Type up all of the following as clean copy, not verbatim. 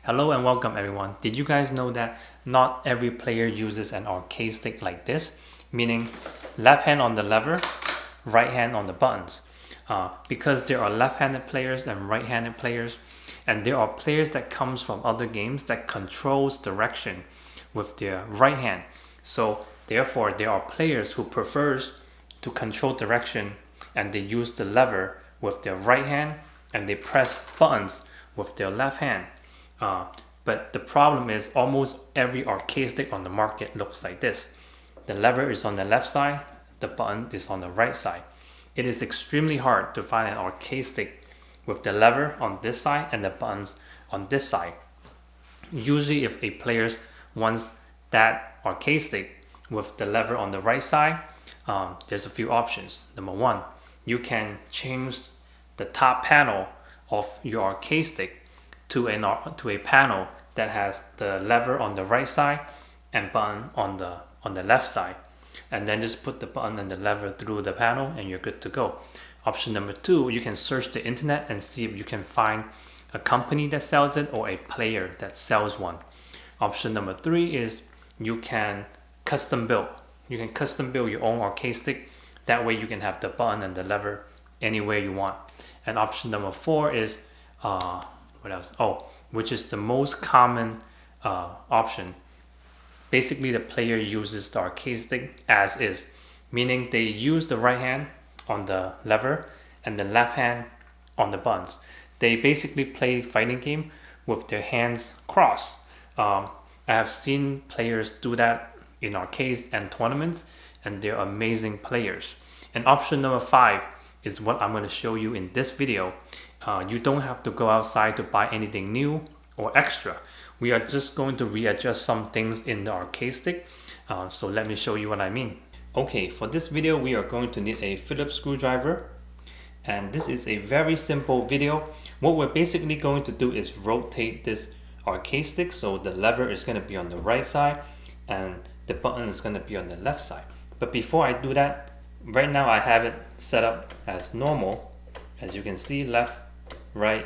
Hello and welcome everyone. Did you guys know that not every player uses an arcade stick like this? Meaning left hand on the lever, right hand on the buttons. Because there are left-handed players and right-handed players, and there are players that comes from other games that controls direction with their right hand. So therefore there are players who prefers to control direction and they use the lever with their right hand and they press buttons with their left hand. But the problem is almost every arcade stick on the market looks like this. The lever is on the left side, the button is on the right side. It is extremely hard to find an arcade stick with the lever on this side and the buttons on this side. Usually if a player wants that arcade stick with the lever on the right side, there's a few options. Number one, you can change the top panel of your arcade stick to a panel that has the lever on the right side and button on the left side, and then just put the button and the lever through the panel and you're good to go. Option number two, you can search the internet and see if you can find a company that sells it or a player that sells one. Option number three is you can custom build. You can custom build your own arcade stick. That way you can have the button and the lever anywhere you want. And option number four is what else? Oh, which is the most common option. Basically, the player uses the arcade stick as is, meaning they use the right hand on the lever and the left hand on the buttons. They basically play fighting game with their hands crossed. I have seen players do that in arcades and tournaments, and they're amazing players. And option number five is what I'm going to show you in this video. You don't have to go outside to buy anything new or extra. We are just going to readjust some things in the arcade stick. So let me show you what I mean. Okay, for this video we are going to need a Phillips screwdriver, and this is a very simple video. What we're basically going to do is rotate this arcade stick, so the lever is going to be on the right side and the button is going to be on the left side. But before I do that, right now I have it set up as normal. As you can see, left, right,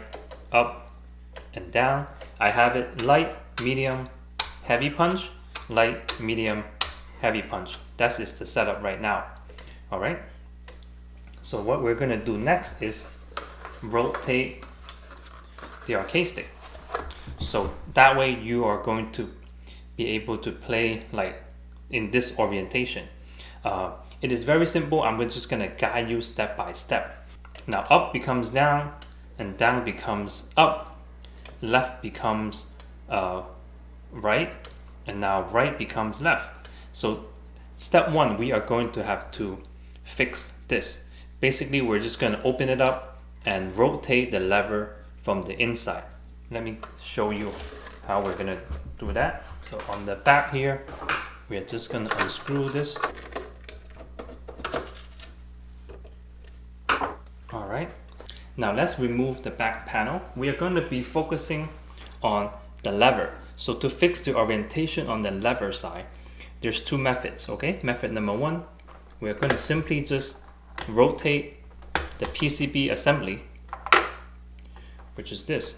up and down. I have it light, medium, heavy punch, light, medium, heavy punch. That is the setup right now. Alright, so what we're going to do next is rotate the arcade stick. So that way you are going to be able to play like in this orientation. It is very simple. I'm just going to guide you step by step. Now up becomes down and down becomes up. Left becomes right, and now right becomes left. So step one, we are going to have to fix this. Basically, we're just going to open it up and rotate the lever from the inside. Let me show you how we're going to do that. So on the back here, we are just going to unscrew this. Alright, now let's remove the back panel. We are going to be focusing on the lever. So to fix the orientation on the lever side, there's two methods, okay? Method number one, we're going to simply just rotate the PCB assembly, which is this.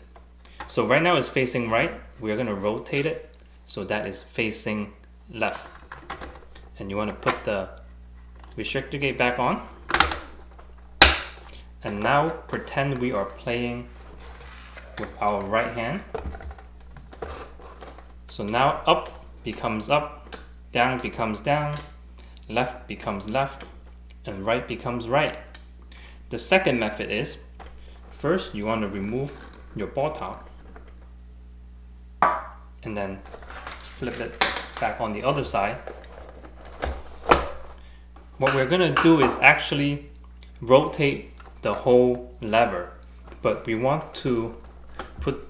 So right now it's facing right. We're going to rotate it so that is facing left. And you want to put the restrictor gate back on. And now pretend we are playing with our right hand. So now up becomes up, down becomes down, left becomes left, and right becomes right. The second method is, first you want to remove your ball top and then flip it back on the other side. What we're going to do is actually rotate the whole lever, but we want to put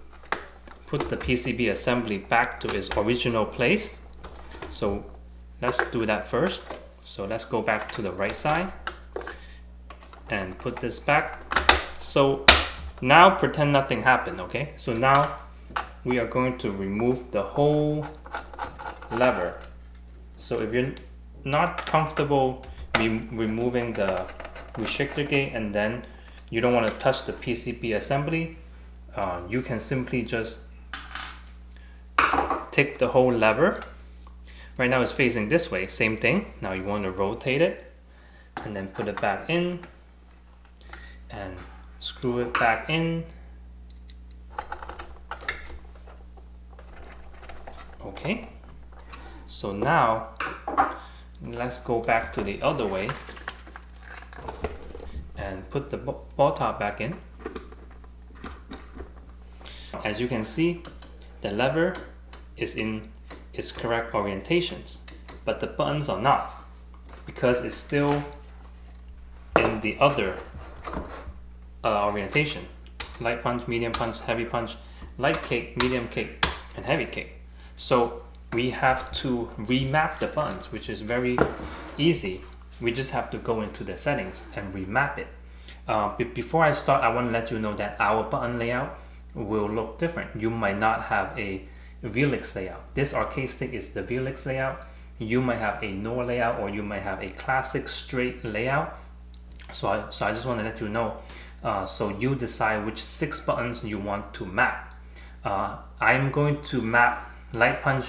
the PCB assembly back to its original place. So let's do that first. So let's go back to the right side and put this back. So now pretend nothing happened, okay? So now we are going to remove the whole lever. So if you're not comfortable removing the restrictor gate and then you don't want to touch the PCB assembly, you can simply just take the whole lever. Right now it's facing this way, same thing. Now you want to rotate it and then put it back in and screw it back in. Okay, so now let's go back to the other way and put the ball top back in. As you can see, the lever is in its correct orientations, but the buttons are not, because it's still in the other orientation. Light punch, medium punch, heavy punch, light kick, medium kick, and heavy kick. So we have to remap the buttons, which is very easy. We just have to go into the settings and remap it. Before I start, I want to let you know that our button layout will look different. You might not have a VLX layout. This arcade stick is the VLX layout. You might have a NOR layout, or you might have a classic straight layout. So I just want to let you know, so you decide which 6 buttons you want to map. I'm going to map light punch,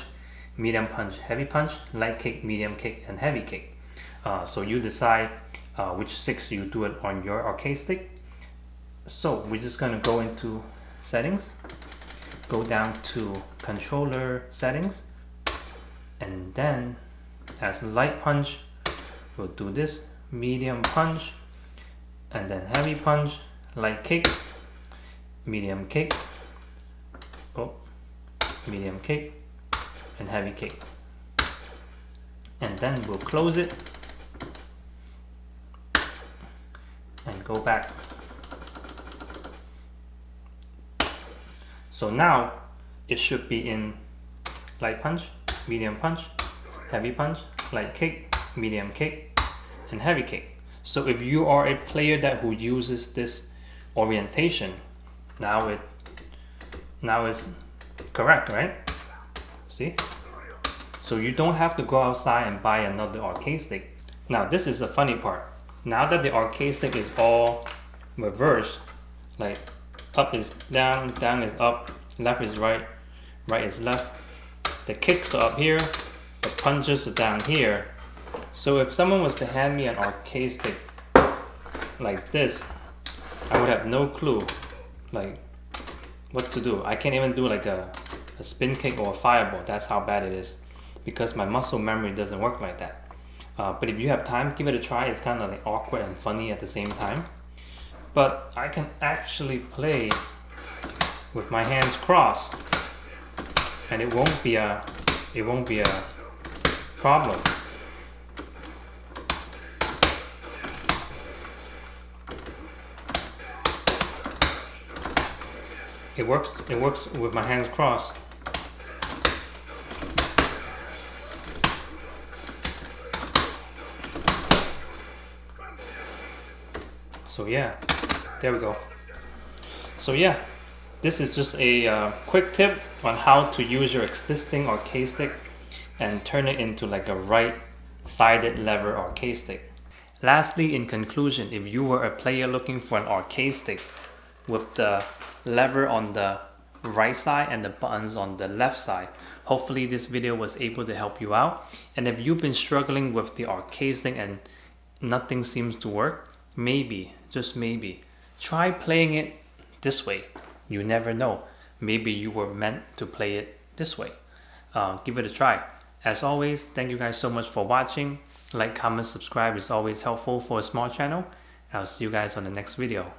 medium punch, heavy punch, light kick, medium kick, and heavy kick. So you decide which 6 you do it on your arcade stick. So we're just going to go into settings, go down to controller settings, and then as light punch we'll do this, medium punch, and then heavy punch, light kick, medium kick, medium kick, and heavy kick. And then we'll close it and go back. So now it should be in light punch, medium punch, heavy punch, light kick, medium kick, and heavy kick. So if you are a player who uses this orientation, now it's correct, right? See? So you don't have to go outside and buy another arcade stick. Now this is the funny part. Now that the arcade stick is all reversed, like up is down, down is up, left is right, right is left. The kicks are up here, the punches are down here. So if someone was to hand me an arcade stick like this, I would have no clue like what to do. I can't even do like a spin kick or a fireball. That's how bad it is, because my muscle memory doesn't work like that. But if you have time, give it a try. It's kind of like awkward and funny at the same time. But I can actually play with my hands crossed, and it won't be a problem. It works with my hands crossed. So yeah, there we go. So yeah, this is just a quick tip on how to use your existing arcade stick and turn it into like a right-sided lever arcade stick. Lastly, in conclusion, if you were a player looking for an arcade stick with the lever on the right side and the buttons on the left side, hopefully this video was able to help you out. And if you've been struggling with the arcade stick and nothing seems to work, maybe, just maybe, try playing it this way. You never know. Maybe you were meant to play it this way. Give it a try. As always, thank you guys so much for watching. Like, comment, subscribe is always helpful for a small channel. I'll see you guys on the next video.